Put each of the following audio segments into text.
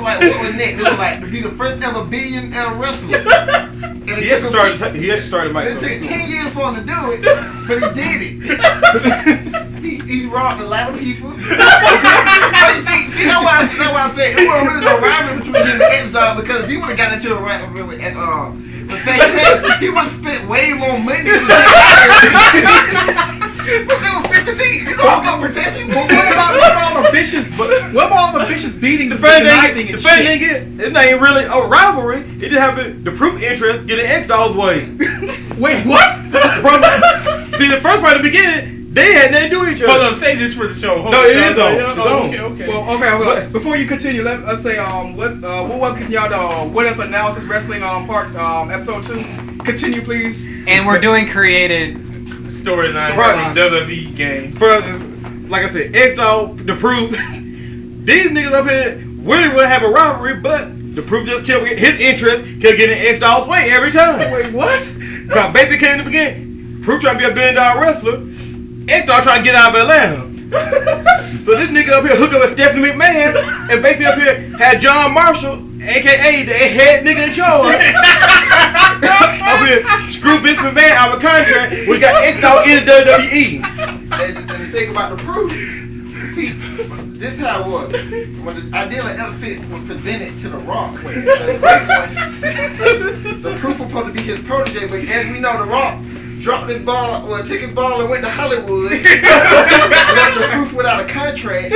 like what was next. It was like to be the first ever billionaire wrestler. He had to start Mike. It took 10 years for him to do it, but he did it. He rocked a lot of people. See, you know why I said it wasn't really no rivalry between him and X Dawg, because if he would have got into a rivalry with he would have spent way more money. But they were 50 deep. You know about protection. What about all the vicious? What about all the vicious beating? The funny thing is, it's not even really a rivalry. It just happened to prove interest, get in X Dawg's way. Wait, what? See, the first part of the beginning, they had nothing to do with each other. Hold on, say this for the show. No, it is on. It's on. Okay. Well, okay. Before you continue, let's say we're welcoming y'all to What If Analysis Wrestling part episode 2. Continue, please. And we're doing created storylines from WWE games. For like I said, X Dawg to prove these niggas up here really would have a rivalry, but the proof just kept his interest kept getting X Dawg's way every time. Wait, what? Basically came in the beginning. Proof trying to be a $1 billion wrestler. X Dawg trying to get out of Atlanta. So this nigga up here hooked up with Stephanie McMahon and basically up here had John Marshall, aka the head nigga in charge, up here screw Vince McMahon out of a contract. We got X Dawg in the WWE. And the thing about the proof, see, this is how it was. When the idea of F-6 was presented to The Rock, the proof was supposed to be his protege, but as we know, The Rock dropped his ball, took his ball and went to Hollywood. Left the proof without a contract.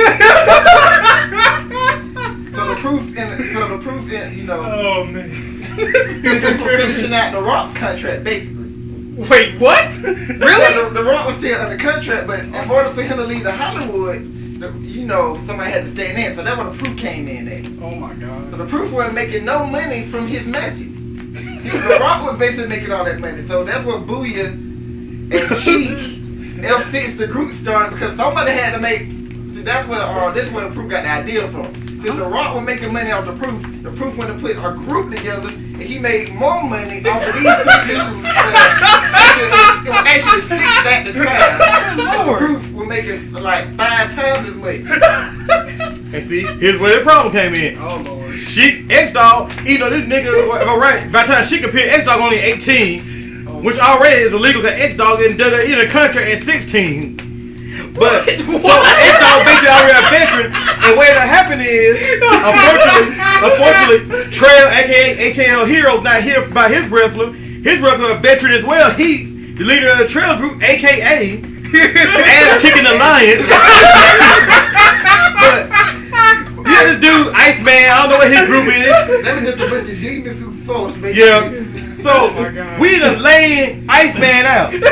So the proof, you know. Oh man. This was finishing out The Rock's contract, basically. Wait, what? Really? The Rock was still under contract, but in order for him to leave to Hollywood, somebody had to stay in. So that's where the proof came in at. Oh my God. So the proof wasn't making no money from his magic. The Rock was basically making all that money. So that's what Booyah and Sheik, F-6, the group started, because somebody had to make. See, that's where this is where the proof got the idea from. Since The Rock was making money off the proof went to put a group together, and he made more money off of these two dudes. It was actually 6 at the time. The proof was making like 5 times as much. And see, here's where the problem came in. Oh Lord. X Dawg, this nigga, alright, by the time she could X Dawg only 18, which already is illegal because X Dawg in a contract at 16. But so X Dawg basically already a veteran, and what happened is, unfortunately, Trail, aka HL Hero's not here by his wrestler. His wrestler a veteran as well. He, the leader of the Trail group, aka Ass Kicking Alliance. But yeah, this dude, Iceman, I don't know what his group is. That was just a bunch of demons who fought, basically. Yeah. So we just laying Iceman out. And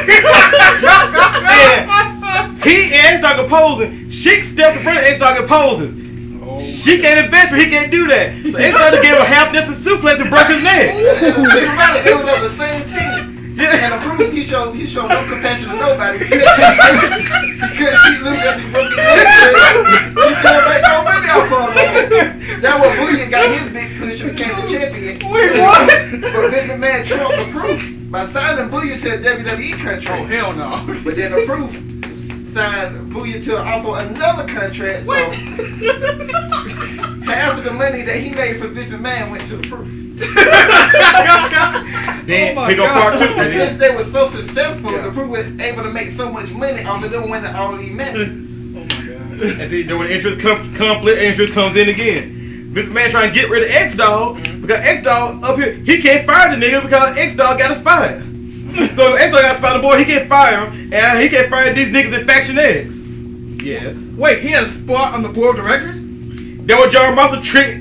he and X Dawg opposing. Sheik steps in front of X Dawg and poses. Sheik ain't a veteran, he can't do that. So X Dawg gave him a half distance suplex and broke his neck. It was on the same team. Yeah. And of course he showed no compassion to nobody. Because she looked at him broke his neck. He couldn't make no money off of him. That's what Booyah got his big push and became the champion. Wait, what? But Vince McMahon trumped the proof by signing Booyah to a WWE contract. Oh hell no. But then the proof signed Booyah to also another contract. So half of the money that he made for Vince McMahon went to the proof. Then he go part 2. And since they were so successful, the proof was able to make so much money off of them winning all these matches. Oh my God. And see, when conflict interest comes in again. Vince McMahon trying to get rid of X Dawg because X Dawg up here, he can't fire the nigga because X Dawg got a spy. So if X Dawg got a spy on the board, he can't fire him, and he can't fire these niggas in Faction X. Yes. Wait, he had a spot on the board of directors? That was John Marshall tricked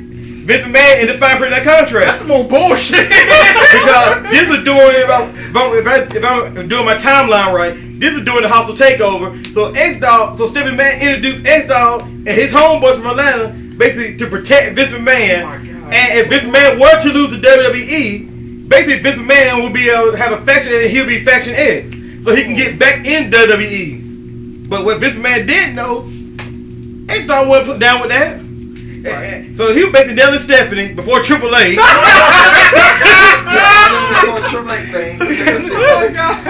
Vince McMahon into firing for that contract. That's some more bullshit. Because this is doing, if I'm doing my timeline right, this is doing the hostile takeover. So Stephanie McMahon introduced X Dawg and his homeboys from Atlanta basically to protect Vince McMahon. Oh my God. And if Vince McMahon were to lose the WWE, basically Vince McMahon will be able to have a faction and he'll be Faction X. So he can get back in WWE. But what Vince McMahon didn't know, X Dawg wasn't put down with that. Right. So he was basically down to Stephanie before Triple H. Triple H thing. Oh my God.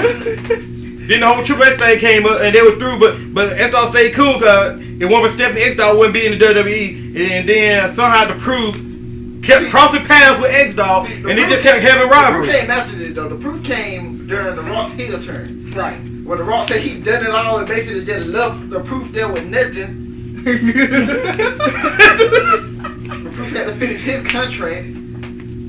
Then the whole Triple H thing came up and they were through, but X Dawg stayed cool because if one for Stephanie, X Dawg wouldn't be in the WWE. And then somehow to prove kept crossing paths with X Dawg, and they just kept having The rivalry. proof came after this though. The proof came during the Rock's heel turn. Right. Where the Rock said he done it all and basically just left the proof there with nothing. The proof had to finish his contract.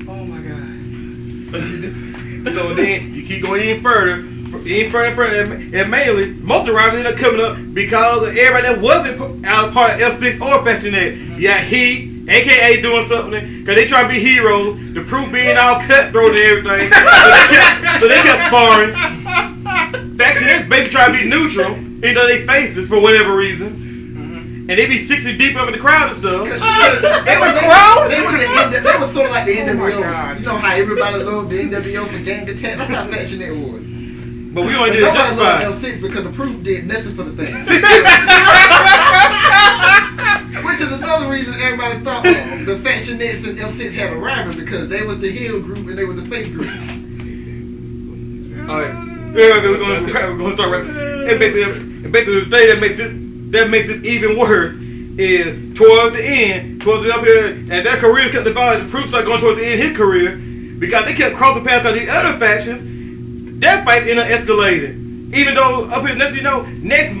Oh my god. So then you keep going even further, and mainly most of the rivals end up coming up because of everybody that wasn't out of part of F-6 or Factionette. Yeah, he, aka doing something, because they try to be heroes. The proof being all cutthroat and everything. So they kept sparring. Factionette's basically trying to be neutral, even though they faces for whatever reason. And they be 60 deep up in the crowd and stuff. They were sort of like the NWO. You know how everybody loved the NWO for gang attack? That's how Factionette was. But we only did it Nobody justified. loved L6 because the proof did nothing for the thing. Which is another reason everybody thought the Factionettes and L6 had a rival because they was the heel group and they were the face group. Alright. Yeah, we're gonna start right. And basically the thing that makes this even worse is towards the up here, and their careers kept divided. The proof started going towards the end of his career because they kept crossing paths on these other factions. Their fights ended up escalating. Even though up here next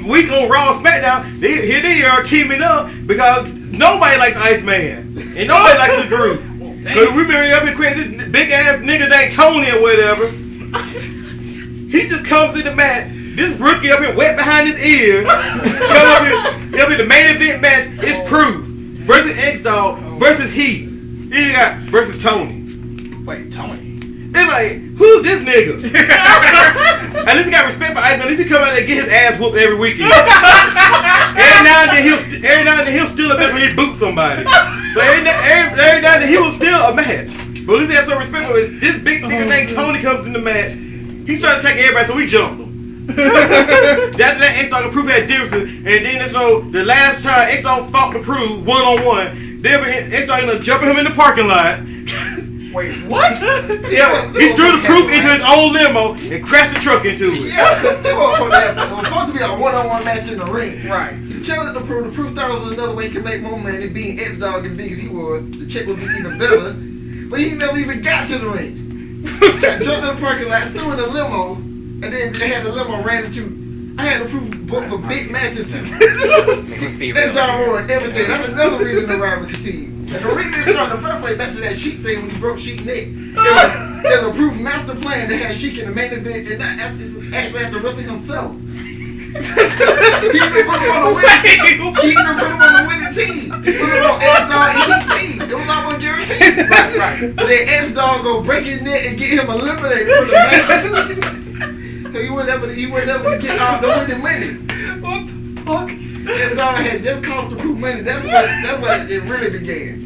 week on Raw and SmackDown, here they are teaming up because nobody likes Iceman and nobody likes the group. Cause we been up here creating this big ass nigga named Tony or whatever. He just comes in the match. This rookie up here wet behind his ear. Come up here, the main event match is Proof versus X Dawg versus Heat. Then you got versus Tony. Wait, Tony? They're like, who's this nigga? At least he got respect for Iceman. At least he come out there and get his ass whooped every weekend. Every now and then he'll steal a match when he boots somebody. So every now and then he will steal a match. But at least he has some respect for it. This big nigga named Tony comes in the match. He's trying to attack everybody, so we jump him. After that, X Dawg and Proof had differences, and then the last time X Dawg fought the Proof 1-on-1, X Dawg ended up jumping him in the parking lot. Wait, what? Yeah, he threw the Proof into his own limo and crashed the truck into it. Yeah, because they were supposed to be a one-on-one match in the ring. Right. He challenged the Proof. The Proof thought it was another way to make more money, being X Dawg as big as he was. The check would be even better, but he never even got to the ring. He got jumped in the parking lot, threw in the limo, and then they had the limo ran into. I had to prove book for big matches too. X Dawg ruined everything. That's another reason the rivalry continued. And the reason it's on the first place, back to that Sheik thing when he broke Sheik's neck. There's a proof master plan that had Sheik in the main event and not actually have to wrestle himself. He even put him on the winning team. He put him on X Dawg and Heat team. It was all one guarantee. Right. Then X Dawg go break his neck and get him eliminated from the match. So he wouldn't ever get out the winning money. What the fuck? X Dawg had just cost the Proof money. That's where it really began.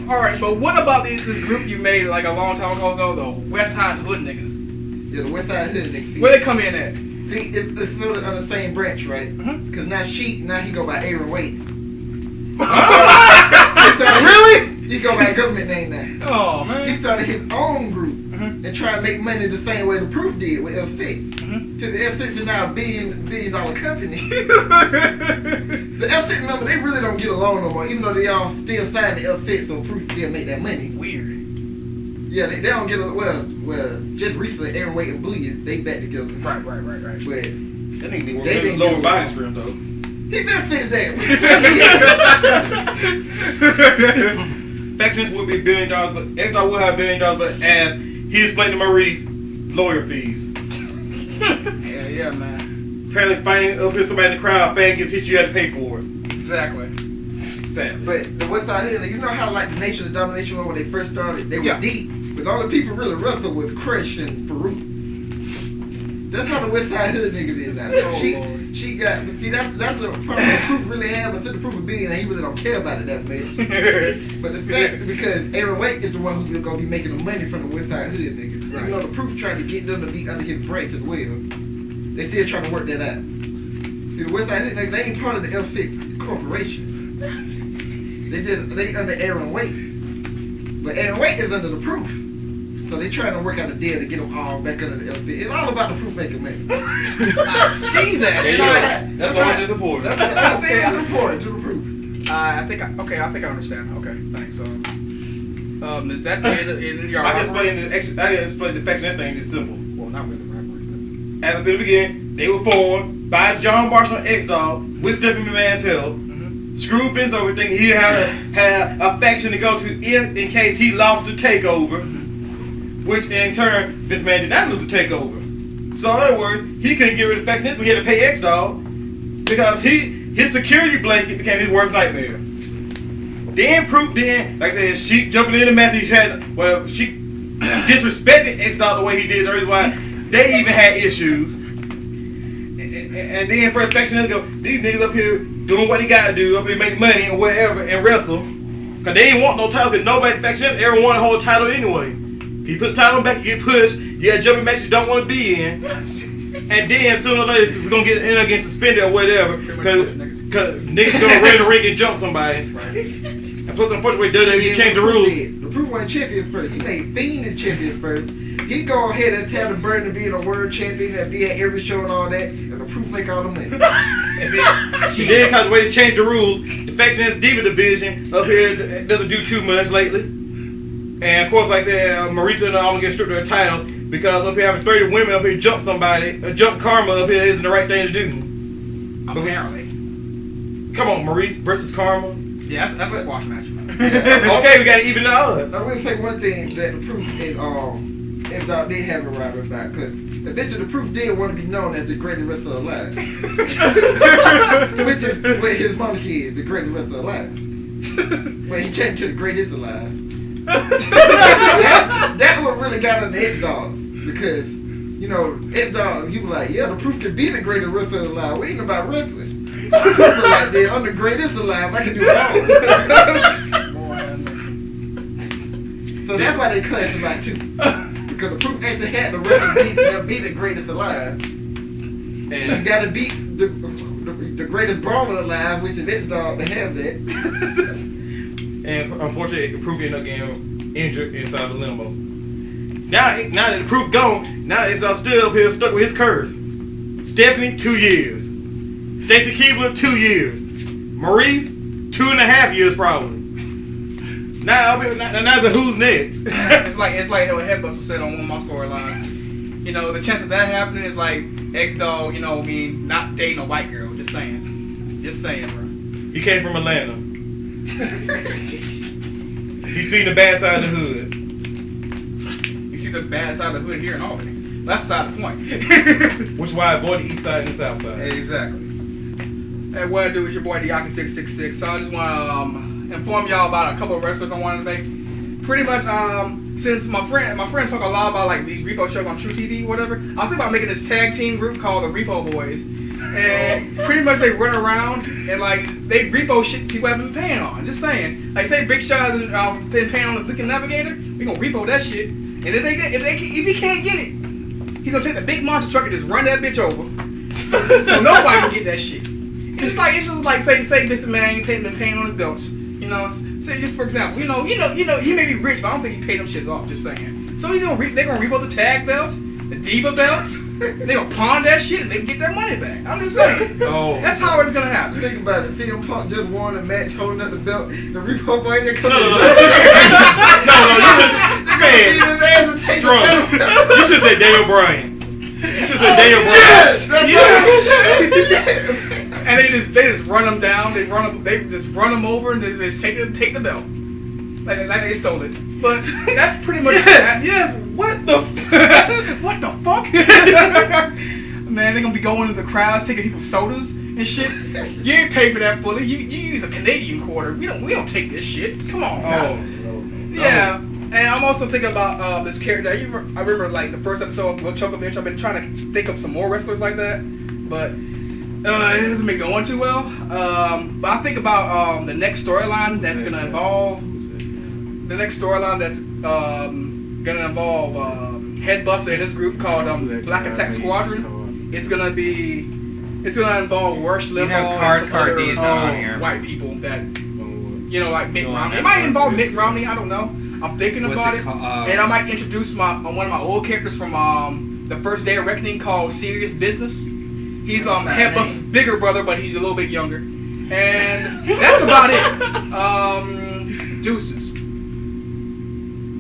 Alright, but what about this group you made like a long time ago, the West Side Hood niggas? Yeah, the West Side Hood niggas. Where they come in at? See, it's sort of on the same branch, right? Because now he go by Aaron Wade. Really? He go by a government name now. Oh man. He started his own group and tried to make money the same way the Proof did with L6. Since L6 is now a billion dollar company. The L6 member, they really don't get along no more, even though they all still signed to L6, so Proof still make that money. Weird. Yeah, they don't get along. Well, just recently, Aaron Wade and Booyah, they back together. Right. But That nigga They was didn't lower get body along. strength though. he just fits that. Factions would be $1 billion, but X Dawg would have $1 billion, but as he explained to Maurice, lawyer fees. Yeah, man. Apparently, fighting up here somebody in the crowd, fan gets hit, you had to pay for it. Exactly. Sad. But the West Side Hood, you know how like the Nation of Domination when they first started, they were Yeah. deep. But all the people really wrestled was Crush and Farouk. That's how the West Side Hood niggas is now. She got, see, that's a problem the Proof really have. Instead of Proof of being, and he really don't care about it that much. But the fact, because Aaron Wade is the one who's gonna be making the money from the West Side Hood niggas. Even though the Proof trying to get them to be under his branch as well, they still trying to work that out. See, the West Side Hood niggas, they ain't part of the F6 corporation. They under Aaron Wade. But Aaron Wade is under the Proof. So they trying to work out a deal to get them all back under the F6. It's all about the Proof making money. I see that. There you go. That's why it's important. That's the thing that's important to the Proof. I think I understand. Okay, thanks. Is that in your? I can explain the faction thing. It's simple. Well, not really rivalry. As I said in the beginning, they were formed by John Marshall and X Dawg with Stephanie McMahon's help. Screw Vince over thinking he had a faction to go to in case he lost the takeover, which in turn Vince McMahon did not lose the takeover. So in other words, he couldn't get rid of the faction. He had to pay X Dawg because his security blanket became his worst nightmare. Then like I said, she jumping in the mess. She disrespected X Dawg the way he did. The reason why they even had issues. And then for a faction, let's go. These niggas up here doing what they gotta do, up here make money and whatever and wrestle. Cause they ain't want no title. Cause nobody faction ever want to hold a title anyway. If you put the title on back, you get pushed. You got jumping matches you don't want to be in. And then sooner or later we're gonna get in against suspended or whatever. Cause niggas gonna run the ring and jump somebody. And plus, unfortunately, WWE changed the rules. The Proof wasn't champion first. He made Fiend the champion first. He go ahead and tell the burden to be a world champion and be at every show and all that, and the Proof make all the money. She did because the way they changed the rules. The faction has Diva division up here doesn't do too much lately. And of course, like I said, Marisa and I'm gonna get stripped of her title because up here having 30 women up here jump somebody, jump Karma up here isn't the right thing to do. Apparently. Come on, Maurice versus Karma. Yeah, that's a squash match. Okay, we gotta even the odds. I'm gonna say one thing that the Proof and X Dawg did have a rival about, because eventually the Proof did want to be known as the greatest wrestler alive. Which is what his monarchy is, the greatest wrestler alive. Well, he changed to the greatest alive. That's what really got on the X Dawg, because X Dawg, he was like, yeah, the Proof can be the greatest wrestler alive. We ain't about wrestling. Like that, I'm the greatest alive. I can do it all. So that's why they clash about too. Because the Proof actually had the wrestler be the greatest alive. And you gotta beat the greatest brawler alive, which is X Dawg to have that. And unfortunately, Proof ended up getting injured inside the limo. Now that the Proof gone, now X Dawg still up here stuck with his curse. Stephanie, 2 years. Stacy Keibler, 2 years. Maurice, 2.5 years probably. Now it's a who's next. it's like what Headbuster said on one of my storylines. The chance of that happening is like X Dawg, not dating a white girl. Just saying, bro. He came from Atlanta. He's seen the bad side of the hood. You see the bad side of the hood here in Albany. That's beside the point. Which is why I avoid the east side and the south side. Exactly. Hey, what I do is your boy Dawg666. So I just want to inform y'all about a couple of wrestlers I wanted to make. Pretty much, since my friends talk a lot about like these repo shows on True TV, whatever. I was thinking about making this tag team group called the Repo Boys, and pretty much they run around and like they repo shit people haven't been paying on. Just saying, like say Big Shot hasn't been paying on the Lincoln Navigator, we gonna repo that shit. And if he can't get it, he's gonna take the big monster truck and just run that bitch over, so nobody can get that shit. It's just like say this man ain't been paying on his belts. Say just for example, he may be rich, but I don't think he paid them shits off. Just saying. So they're gonna repo the tag belts, the Diva belts. They gonna pawn that shit and they get their money back. I'm just saying. That's how it's gonna happen. Think about it. CM Punk just won a match holding up the belt. The Repo Boy ain't coming. No, you should say Daniel Bryan. You should say Daniel Bryan. Yes. And they just run them down. They just run them over and they just take the belt. Like they stole it. But that's pretty much that. Yes. What the what the fuck? Man, they're gonna be going to the crowds taking people's sodas and shit. You ain't paid for that fully. You use a Canadian quarter. We don't take this shit. Come on. No. Yeah. And I'm also thinking about this character. I remember like the first episode of Will Chokovich. I've been trying to think of some more wrestlers like that, but it hasn't been going too well. But I think about the next storyline that's gonna involve Headbuster and his group called Black Attack Squadron. It's gonna involve Rush Limbaugh and some other white people that like Mitt Romney. It might involve Mitt Romney. I don't know. I'm thinking about it, and I might introduce one of my old characters from the First Day of Reckoning called Serious Business. He's Headbuster's bigger brother, but he's a little bit younger, and that's about it. Deuces.